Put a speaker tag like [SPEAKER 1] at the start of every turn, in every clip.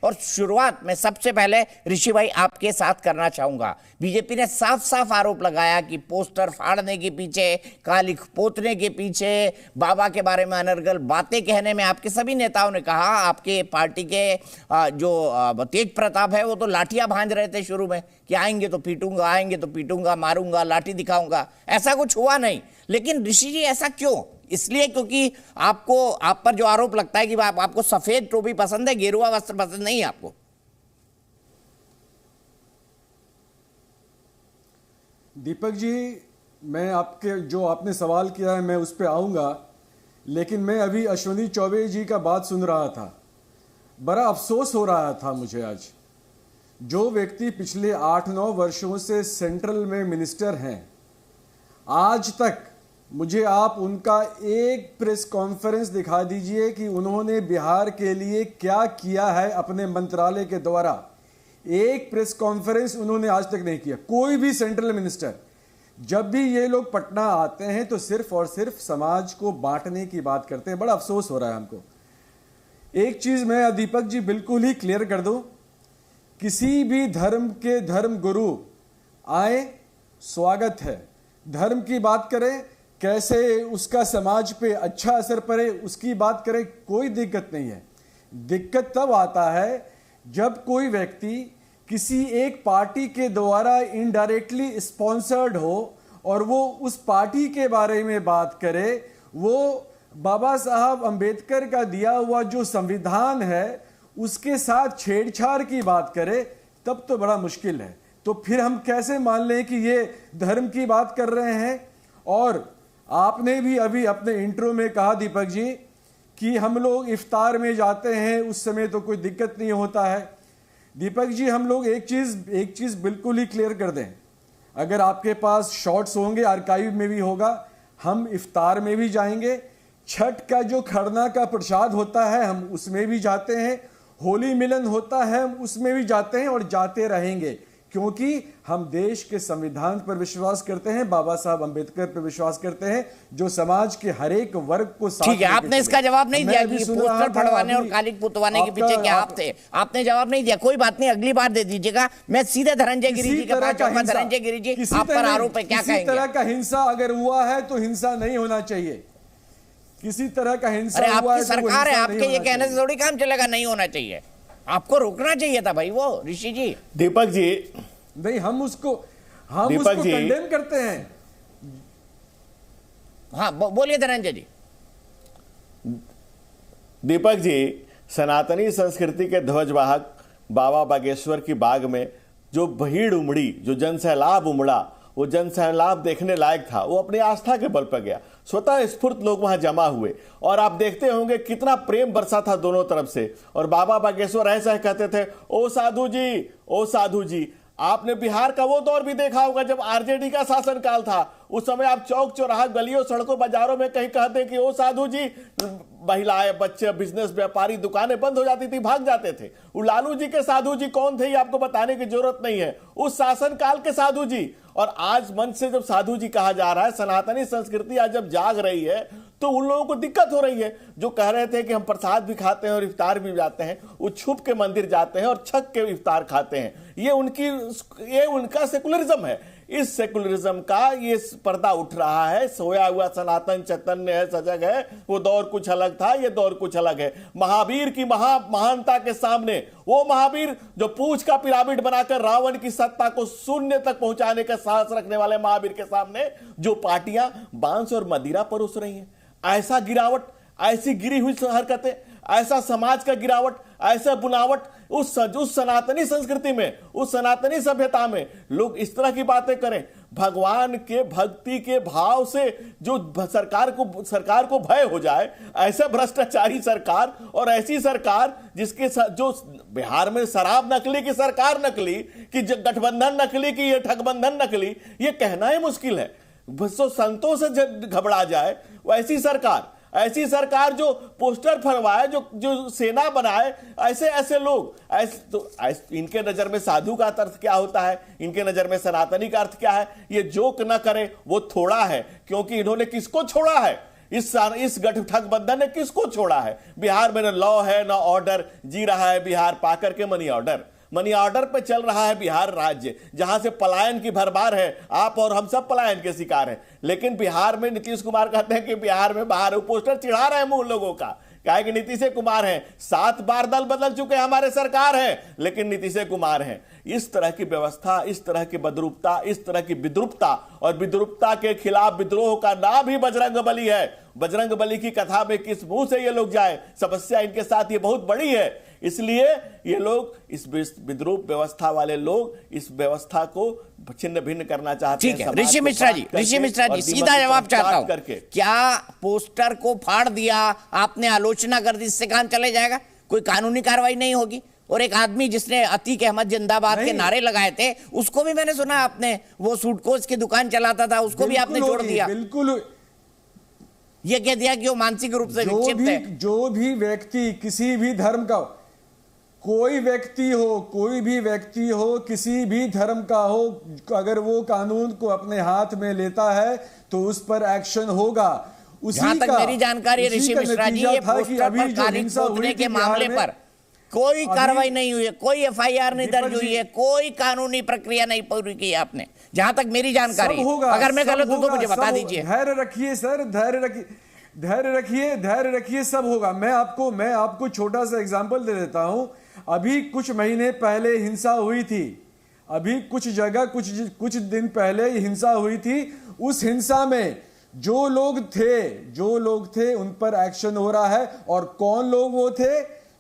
[SPEAKER 1] और शुरुआत में सबसे पहले ऋषि भाई आपके साथ करना चाहूंगा। बीजेपी ने साफ साफ आरोप लगाया कि पोस्टर फाड़ने के पीछे, कालिख पोतने के पीछे, बाबा के बारे में अनर्गल बातें कहने में आपके सभी नेताओं ने कहा, आपके पार्टी के जो तेज प्रताप है वो तो लाठियां भांज रहे थे शुरू में कि आएंगे तो पीटूंगा, आएंगे तो पीटूंगा, मारूंगा, लाठी दिखाऊंगा। ऐसा कुछ हुआ नहीं। लेकिन ऋषि जी ऐसा क्यों? इसलिए क्योंकि आप पर जो आरोप लगता है कि आपको सफेद टोपी पसंद है, गेरुआ वस्त्र पसंद नहीं है आपको।
[SPEAKER 2] दीपक जी, मैं आपने सवाल किया है मैं उस पर आऊंगा, लेकिन मैं अभी अश्विनी चौबे जी का बात सुन रहा था। बड़ा अफसोस हो रहा था मुझे आज। जो व्यक्ति पिछले 8-9 वर्षों से सेंट्रल में मिनिस्टर हैं, आज तक मुझे आप उनका एक प्रेस कॉन्फ्रेंस दिखा दीजिए कि उन्होंने बिहार के लिए क्या किया है अपने मंत्रालय के द्वारा। एक प्रेस कॉन्फ्रेंस उन्होंने आज तक नहीं किया। कोई भी सेंट्रल मिनिस्टर, जब भी ये लोग पटना आते हैं तो सिर्फ और सिर्फ समाज को बांटने की बात करते हैं। बड़ा अफसोस हो रहा है हमको। एक चीज मैं दीपक जी बिल्कुल ही क्लियर कर दूं, किसी भी धर्म के धर्म गुरु आए, स्वागत है। धर्म की बात करें, कैसे उसका समाज पे अच्छा असर पड़े उसकी बात करें, कोई दिक्कत नहीं है। दिक्कत तब आता है जब कोई व्यक्ति किसी एक पार्टी के द्वारा इनडायरेक्टली स्पॉन्सर्ड हो और वो उस पार्टी के बारे में बात करे, वो बाबा साहब अंबेडकर का दिया हुआ जो संविधान है उसके साथ छेड़छाड़ की बात करे, तब तो बड़ा मुश्किल है। तो फिर हम कैसे मान लें कि ये धर्म की बात कर रहे हैं? और आपने भी अभी अपने इंट्रो में कहा दीपक जी कि हम लोग इफ्तार में जाते हैं, उस समय तो कोई दिक्कत नहीं होता है। दीपक जी, हम लोग एक चीज बिल्कुल ही क्लियर कर दें, अगर आपके पास शॉर्ट्स होंगे, आर्काइव में भी होगा, हम इफ्तार में भी जाएंगे, छठ का जो खरना का प्रसाद होता है हम उसमें भी जाते हैं, होली मिलन होता है हम उसमें भी जाते हैं और जाते रहेंगे, क्योंकि हम देश के संविधान पर विश्वास करते हैं, बाबा साहब अंबेडकर पर विश्वास करते हैं, जो समाज के हर एक वर्ग को साथ।
[SPEAKER 1] ठीक है, आपने इसका जवाब नहीं दिया कि पोस्टर फड़वाने और कालिख पुतवाने के पीछे क्या आप थे। आपने जवाब नहीं दिया। कोई बात नहीं, अगली बार दे दीजिएगा। मैं सीधे धनंजय गिरी जी के पास जाऊंगा। धनंजय गिरी जी, आप पर आरोप है, क्या कहेंगे?
[SPEAKER 2] किसी तरह का हिंसा अगर हुआ है तो हिंसा नहीं होना चाहिए। किसी तरह का हिंसा
[SPEAKER 1] हुआ है, आपकी सरकार है, आपके ये कहने से थोड़ी काम चलेगा नहीं होना चाहिए। आपको रोकना चाहिए था भाई वो ऋषि जी।
[SPEAKER 3] दीपक जी
[SPEAKER 2] नहीं, हम उसको कंडेम करते हैं।
[SPEAKER 1] हाँ बोलिए धनंजय जी।
[SPEAKER 3] दीपक जी, सनातनी संस्कृति के ध्वजवाहक बाबा बागेश्वर की बाग में जो भीड़ उमड़ी, जो जनसैलाब उमड़ा, वो जनसैलाब देखने लायक था। वो अपनी आस्था के बल पर गया, स्वतः स्फूर्त लोग वहां जमा हुए और आप देखते होंगे कितना प्रेम बरसा था दोनों तरफ से। और बाबा बागेश्वर ऐसा कहते थे, ओ साधु जी, ओ साधु जी। आपने बिहार का वो दौर भी देखा होगा जब आरजेडी का शासनकाल था। उस समय आप चौक चौराहा, गलियों, सड़कों, बाजारों में कहीं कहते कि ओ साधु जी, महिलाएं, बच्चे, बिजनेस, व्यापारी, दुकानें बंद हो जाती थी, भाग जाते थे। वो लालू जी के साधु जी कौन थे ये आपको बताने की जरूरत नहीं है, उस शासनकाल के साधु जी। और आज मंच से जब साधु जी कहा जा रहा है, सनातनी संस्कृति आज जब जाग रही है, तो उन लोगों को दिक्कत हो रही है। जो कह रहे थे कि हम प्रसाद भी खाते हैं और इफ्तार भी जाते हैं, वो छुप के मंदिर जाते हैं और छक के इफ्तार खाते हैं। ये उनका सेकुलरिज्म है। इस सेकुलरिज्म का ये पर्दा उठ रहा है। सोया हुआ सनातन चैतन्य है, सजग है। वो दौर कुछ अलग था, ये दौर कुछ अलग है। महावीर की महानता के सामने, वो महावीर जो पूंछ का पिरामिड बनाकर रावण की सत्ता को शून्य तक पहुंचाने का साहस रखने वाले महावीर के सामने जो पार्टियां बांस और मदिरा परोस रही हैं, ऐसा गिरावट, ऐसी गिरी हुई हरकतें, ऐसा समाज का गिरावट, ऐसा बुनावट, उस सनातनी संस्कृति में, उस सनातनी सभ्यता में लोग इस तरह की बातें करें। भगवान के भक्ति के भाव से जो सरकार को भय हो जाए, ऐसे भ्रष्टाचारी सरकार और ऐसी सरकार जिसके जो बिहार में शराब नकली की सरकार नकली, कि गठबंधन नकली, की ये ठगबंधन नकली, ये कहना ही मुश्किल है। संतों से घबरा जाए ऐसी सरकार जो पोस्टर फरवाए, जो सेना बनाए, ऐसे लोग, इनके नजर में साधु का अर्थ क्या होता है, इनके नजर में सनातनी का अर्थ क्या है? ये जोक न करे वो थोड़ा है, क्योंकि इन्होंने किसको छोड़ा है? इस गठबंधन ने किसको छोड़ा है? बिहार में न लॉ है न ऑर्डर, जी रहा है बिहार पाकर के मनी ऑर्डर पे चल रहा है बिहार राज्य, जहां से पलायन की भरमार है। आप और हम सब पलायन के शिकार हैं। लेकिन बिहार में नीतीश कुमार कहते हैं कि बिहार में बाहर पोस्टर चिढ़ा रहे हैं मुंह लोगों का, क्या है कि नीतीश कुमार हैं, 7 बार दल बदल चुके हैं, हमारे सरकार है लेकिन नीतीश कुमार हैं। इस तरह की व्यवस्था, इस तरह की बदरूपता, इस तरह की विद्रूपता और विद्रूपता के खिलाफ विद्रोह का नाम ही बजरंग बली है। बजरंग बली की कथा में किस मुंह से ये लोग जाए? समस्या इनके साथ ये बहुत बड़ी है। इसलिए ये लोग, इस विद्रूप व्यवस्था वाले लोग इस व्यवस्था को छिन्न भिन्न करना चाहते हैं।
[SPEAKER 1] ठीक है ऋषि मिश्रा जी सीधा जवाब चाहता हूं, क्या पोस्टर को फाड़ दिया, आपने आलोचना कर दी, इससे काम चले जाएगा? कोई कानूनी कार्रवाई नहीं होगी? और एक आदमी जिसने अतीक अहमद जिंदाबाद के नारे लगाए थे, उसको भी मैंने सुना आपने, वो सूटकोच की दुकान चलाता था, उसको भी आपने छोड़ दिया।
[SPEAKER 2] बिल्कुल
[SPEAKER 1] ये कह दिया कि वो मानसिक रूप से विक्षिप्त है।
[SPEAKER 2] जो भी व्यक्ति किसी भी धर्म का, कोई व्यक्ति हो किसी भी धर्म का हो, अगर वो कानून को अपने हाथ में लेता है तो उस पर एक्शन होगा।
[SPEAKER 1] जहां तक मेरी जानकारी ऋषि मिश्रा जी, ये पोस्टर पर कालिख पोतने के मामले पर कोई कार्रवाई नहीं हुई है, कोई एफआईआर नहीं दर्ज हुई है, कोई कानूनी प्रक्रिया नहीं पूरी की है आपने, जहां तक मेरी जानकारी। अगर मैं गलत हूं तो मुझे बता दीजिए।
[SPEAKER 2] धैर्य रखिए सर, धैर्य रखिए, सब होगा। मैं आपको छोटा सा एग्जांपल दे देता हूं। अभी कुछ महीने पहले हिंसा हुई थी, अभी कुछ जगह कुछ दिन पहले हिंसा हुई थी। उस हिंसा में जो लोग थे उन पर एक्शन हो रहा है। और कौन लोग वो थे?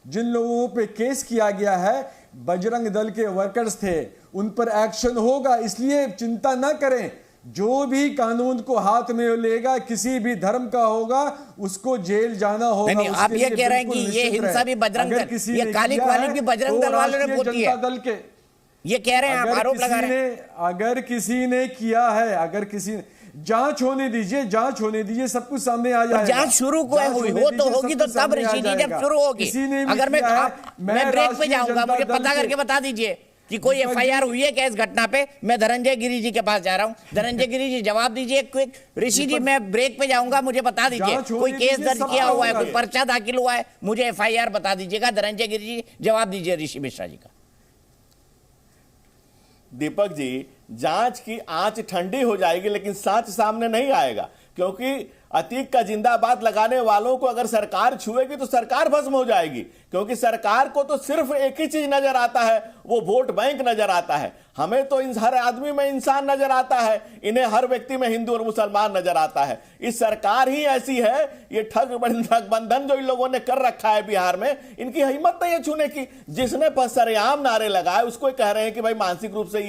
[SPEAKER 2] जिन लोगों पे केस किया गया है, बजरंग दल के वर्कर्स थे, उन पर एक्शन होगा। इसलिए चिंता ना करें, जो भी कानून को हाथ में लेगा, किसी भी धर्म का होगा, उसको जेल जाना होगा।
[SPEAKER 1] नहीं, आप ये कह रहे हैं कि ये हिंसा भी बजरंग दल, ये कालिख वाली भी बजरंग दल वालों ने पोती है,
[SPEAKER 2] दल के
[SPEAKER 1] ये कह रहे हैं आप, आरोप लगा रहे हैं।
[SPEAKER 2] अगर किसी ने किया है, जांच होने दीजिए, सब कुछ सामने आ जाएगा।
[SPEAKER 1] जांच शुरू को हुई हो तो होगी तो तब ऋषि जी जब शुरू होगी। अगर मैं ब्रेक पे जाऊंगा, मुझे पता करके बता दीजिए कि कोई एफआईआर हुई है क्या इस घटना पे। मैं धनंजय गिरी जी के पास जा रहा हूं। धनंजय गिरी जी जवाब दीजिए क्विक। ऋषि जी मैं ब्रेक पे जाऊंगा, मुझे बता दीजिए कोई केस दर्ज किया हुआ है, कोई पर्चा दाखिल हुआ है, मुझे एफआईआर बता दीजिएगा। धनंजय गिरी जी जवाब दीजिए ऋषि मिश्रा जी का।
[SPEAKER 3] दीपक जी, जांच की आंच ठंडी हो जाएगी लेकिन सांच सामने नहीं आएगा, क्योंकि अतीक का जिंदाबाद लगाने वालों को अगर सरकार छुएगी तो सरकार भस्म हो जाएगी। क्योंकि सरकार को तो सिर्फ एक ही चीज नजर आता है, वो वोट बैंक नजर आता है। हमें तो हर आदमी में इंसान नजर आता है, इन्हें हर व्यक्ति में हिंदू और मुसलमान नजर आता है। इस सरकार ही ऐसी है, ये ठग बंधन जो इन लोगों ने कर रखा है बिहार में, इनकी हिम्मत नहीं है छूने की। जिसने सरेआम नारे लगाए उसको कह रहे हैं कि भाई मानसिक रूप से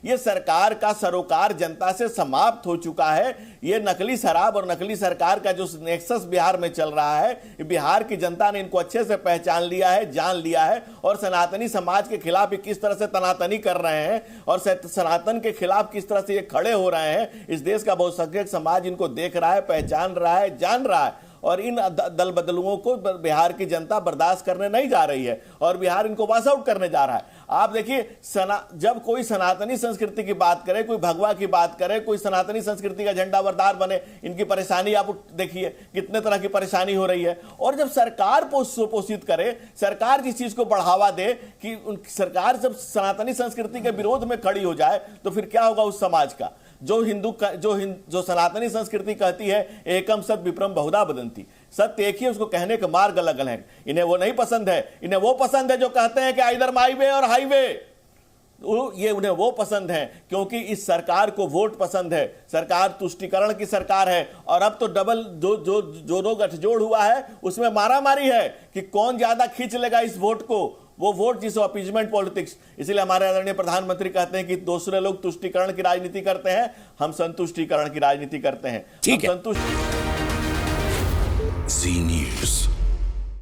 [SPEAKER 3] ये सरकार का सरोकार जनता से समाप्त हो चुका है। ये नकली शराब और नकली सरकार का जो नेक्सस बिहार में चल रहा है, बिहार की जनता ने इनको अच्छे से पहचान लिया है, जान लिया है। और सनातनी समाज के खिलाफ किस तरह से तनातनी कर रहे हैं और सनातन के खिलाफ किस तरह से ये खड़े हो रहे हैं, इस देश का बहुसंख्यक समाज इनको देख रहा है, पहचान रहा है, जान रहा है। और इन दल बदलुओं को बिहार की जनता बर्दाश्त करने नहीं जा रही है और बिहार इनको पास आउट करने जा रहा है। आप देखिए, जब कोई सनातनी संस्कृति की बात करे, कोई भगवा की बात करे, कोई सनातनी संस्कृति का झंडा बरदार बने, इनकी परेशानी आप देखिए, कितने तरह की परेशानी हो रही है। और जब सरकार पोषित करे, सरकार जिस चीज को बढ़ावा दे कि सरकार जब सनातनी संस्कृति के विरोध में खड़ी हो जाए तो फिर क्या होगा उस समाज का? जो सनातनी संस्कृति कहती है एकम सत विप्रम बहुधा बदंती, सत्य एक ही, उसको कहने के मार्ग अलग अलग हैं। इन्हें वो नहीं पसंद है, इन्हें वो पसंद है जो कहते हैं कि आइदर माई वे और हाईवे। ये उन्हें वो पसंद है क्योंकि इस सरकार को वोट पसंद है। सरकार तुष्टिकरण की सरकार है और अब तो डबल जो गठजोड़ हुआ है उसमें मारामारी है कि कौन ज्यादा खींच लेगा इस वोट को, वो वोट जिसको अपीजमेंट पॉलिटिक्स। इसलिए हमारे आदरणीय प्रधानमंत्री कहते हैं कि दूसरे लोग तुष्टिकरण की राजनीति करते हैं, हम संतुष्टिकरण की राजनीति करते हैं।
[SPEAKER 1] ठीक है।
[SPEAKER 3] संतुष्टि